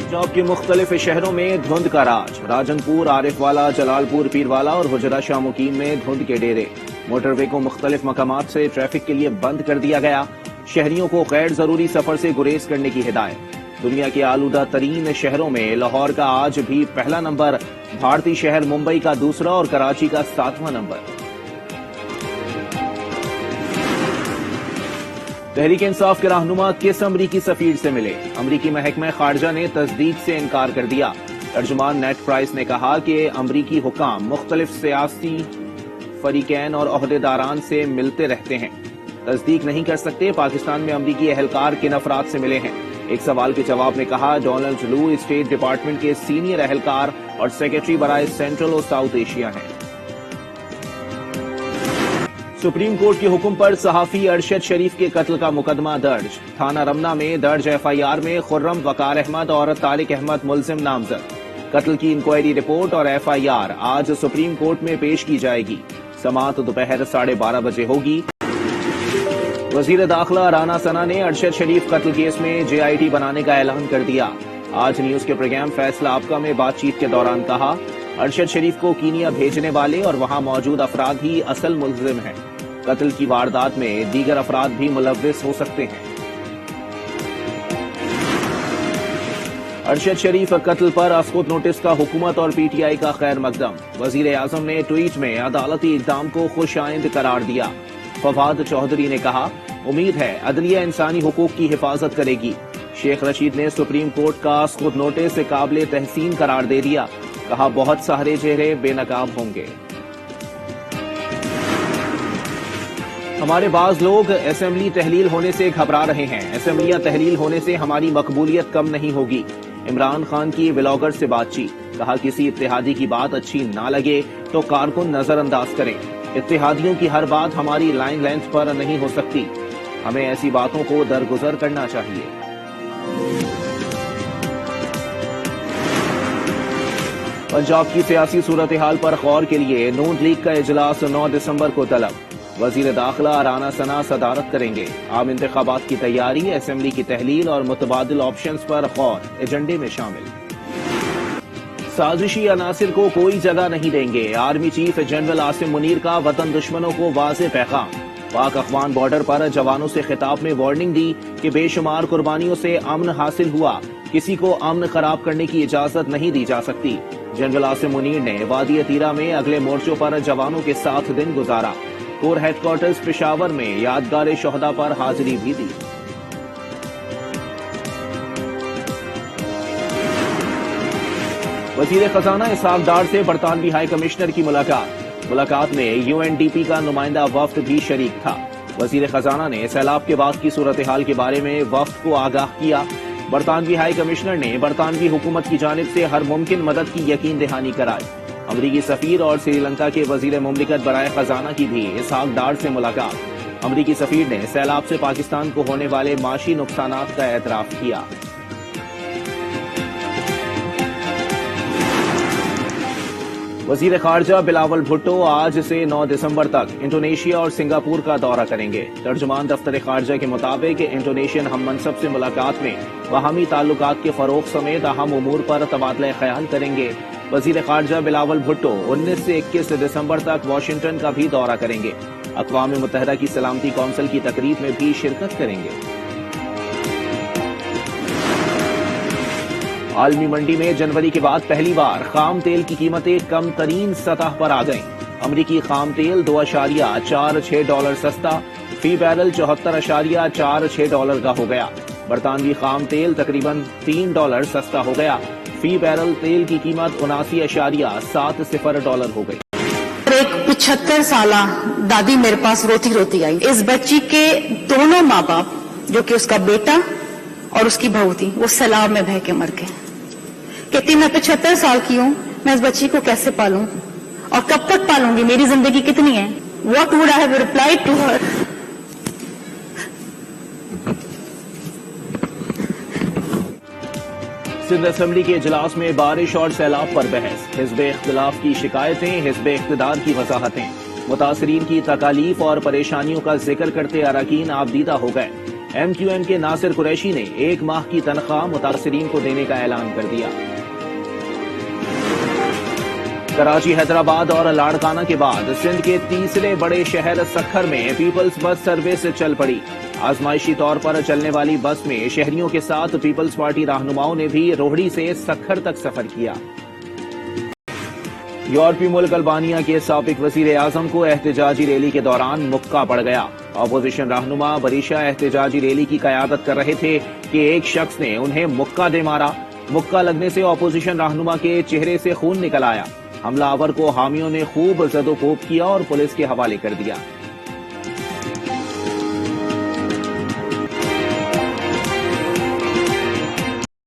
पंजाब के मुख्तलिफ शहरों में धुंध का राज। राजनपुर, आरिफवाला, जलालपुर, पीरवाला और हुजरा शाह मुकीम में धुंध के डेरे। मोटरवे को मुख्तलिफ मकामात से ट्रैफिक के लिए बंद कर दिया गया। शहरियों को गैर जरूरी सफर से गुरेज करने की हिदायत। दुनिया के आलूदा तरीन शहरों में लाहौर का आज भी पहला नंबर, भारतीय शहर मुंबई का दूसरा और कराची का 7वां नंबर। तहरीक इंसाफ के रहनुमा किस अमरीकी सफीर से मिले? अमरीकी महकमा खारजा ने तस्दीक से इनकार कर दिया। तर्जुमान नेट प्राइस ने कहा कि अमरीकी हुकाम मुख्तलिफ सियासी फरीकैन और ओहदेदारान से मिलते रहते हैं, तस्दीक नहीं कर सकते पाकिस्तान में अमरीकी एहलकार किन अफराद से मिले हैं। एक सवाल के जवाब में कहा, डोनाल्ड लू स्टेट डिपार्टमेंट के सीनियर एहलकार और सेक्रेटरी बराए सेंट्रल और साउथ एशिया हैं। सुप्रीम कोर्ट के हुक्म पर सहाफी अरशद शरीफ के कत्ल का मुकदमा दर्ज। थाना रमना में दर्ज एफआईआर में खुर्रम, वकार अहमद और तारिक अहमद मुलजिम नामजद। कत्ल की इंक्वायरी रिपोर्ट और एफआईआर आज सुप्रीम कोर्ट में पेश की जाएगी। समाअत दोपहर 12:30 बजे होगी। वजीर दाखिला राना सना ने अरशद शरीफ कत्ल केस में जेआईटी बनाने का ऐलान कर दिया। आज न्यूज के प्रोग्राम फैसला आपका में बातचीत के दौरान कहा, अरशद शरीफ को कीनिया भेजने वाले और वहां मौजूद अफराद ही असल मुलजिम हैं। कत्ल की वारदात में दीगर अफराद भी मुलव्विस हो सकते हैं। अरशद शरीफ कत्ल पर अस्कुत नोटिस का हुकूमत और पीटीआई का खैर मकदम। वजीर आजम ने ट्वीट में अदालती इक़दाम को खुशाइंद करार दिया। फवाद चौधरी ने कहा, उम्मीद है अदलिया इंसानी हुकूक की हिफाजत करेगी। शेख रशीद ने सुप्रीम कोर्ट का अस्कुत नोटिस काबिल तहसीन करार दे दिया। कहा, बहुत सारे चेहरे बेनकाब होंगे। हमारे बाज लोग असेंबली तहलील होने से घबरा रहे हैं। असेंबलियां तहलील होने से हमारी मकबूलियत कम नहीं होगी। इमरान खान की ब्लॉगर से बातचीत। कहा, किसी इत्तेहादी की बात अच्छी ना लगे तो कारकुन नजरअंदाज करें। इत्तेहादियों की हर बात हमारी लाइन लेंथ पर नहीं हो सकती। हमें ऐसी बातों को दरगुजर करना चाहिए। पंजाब की सियासी सूरत हाल पर गौर के लिए नून लीग का इजलास 9 दिसंबर को तलब। वजीर दाखिला राना सना सदारत करेंगे। आम इंतखाबात की तैयारी, असेंबली की तहलील और मुतबादिल ऑप्शंस पर गौर एजेंडे में शामिल। साजिशी अनासिर को कोई जगह नहीं देंगे। Army chief general Asim Munir का वतन दुश्मनों को वाज़ेह पैगाम। पाक अफगान बॉर्डर पर जवानों से खिताब में वार्निंग दी कि बेशुमार कुर्बानियों से अमन हासिल हुआ, किसी को अमन खराब करने की इजाजत नहीं दी जा सकती। जनरल आसिम मुनीर ने वादी तीरा में अगले मोर्चों पर जवानों के साथ दिन गुजारा। कोर हेडक्वार्टर्स पेशावर में यादगार शोहदा पर हाजिरी भी दी। वजीर खजाना इसहाक डार से बरतानवी हाई कमिश्नर की मुलाकात में यूएनडीपी का नुमाइंदा वफ्द भी शरीक था। वजीर खजाना ने सैलाब के बाद की सूरत हाल के बारे में वफ्द को आगाह किया। बरतानवी हाई कमिश्नर ने बरतानवी हुकूमत की जानिब से हर मुमकिन मदद की यकीन दहानी कराई। अमरीकी सफीर और श्रीलंका के वजीर मुमलिकत बराए खजाना की भी इसहाक डार से मुलाकात। अमरीकी सफीर ने सैलाब से पाकिस्तान को होने वाले माशी नुकसानात का एतराफ किया। वजीर खारजा बिलावल भुट्टो आज से 9 दिसंबर तक इंडोनेशिया और सिंगापुर का दौरा करेंगे। तर्जुमान दफ्तर खारजा के मुताबिक इंडोनेशियन हम मनसब से मुलाकात में बाहमी ताल्लुकात के फरोग समेत अहम उमूर पर तबादला ख्याल करेंगे। वजीर खारजा बिलावल भुट्टो 19 से 21 दिसंबर तक वाशिंगटन का भी दौरा करेंगे। अक़वाम मुत्तहिदा की सलामती कौंसिल की तकरीब में भी शिरकत करेंगे। आलमी मंडी में जनवरी के बाद पहली बार खाम तेल की कीमतें कम तरीन सतह पर आ गईं। अमरीकी खाम तेल $2.46 सस्ता, फी बैरल $74.46 का हो गया। बरतानवी खाम तेल तकरीबन $3 सस्ता हो गया। फी बैरल तेल की कीमत $79.70 हो गई। एक 75 साला दादी मेरे पास रोती रोती आई। इस बच्ची के दोनों माँ बाप, जो कि उसका बेटा और उसकी बहू थी, वो सैलाब में बह के मर गए। कहती मैं 75 साल की हूँ, मैं इस बच्ची को कैसे पालूं और कब तक पालूंगी, मेरी जिंदगी कितनी है। What would I have replied to her? Sindh assembly के इजलास में बारिश और सैलाब पर बहस। हिज़्ब इख्तिलाफ की शिकायतें, हिज़्ब इक़्तिदार की वजाहतें। मुतासरीन की तकालीफ और परेशानियों का जिक्र करते अरकान आबदीदा हो गए। ایم کیو ایم کے ناصر قریشی نے 1 ماہ کی تنخواہ متاثرین کو دینے کا اعلان کر دیا۔ کراچی، حیدرآباد اور لاڑکانہ کے بعد سندھ کے تیسرے بڑے شہر سکھر میں پیپلز بس سروس چل پڑی۔ آزمائشی طور پر چلنے والی بس میں شہریوں کے ساتھ پیپلز پارٹی رہنماؤں نے بھی روہڑی سے سکھر تک سفر کیا۔ یورپی ملک البانیہ کے سابق وزیر اعظم کو احتجاجی ریلی کے دوران مکہ پڑ گیا۔ اپوزیشن رہنما بریشا احتجاجی ریلی کی قیادت کر رہے تھے کہ ایک شخص نے انہیں مکہ دے مارا۔ مکہ لگنے سے اپوزیشن رہنما کے چہرے سے خون نکل آیا۔ حملہ آور کو حامیوں نے خوب زد و کوب کیا اور پولیس کے حوالے کر دیا۔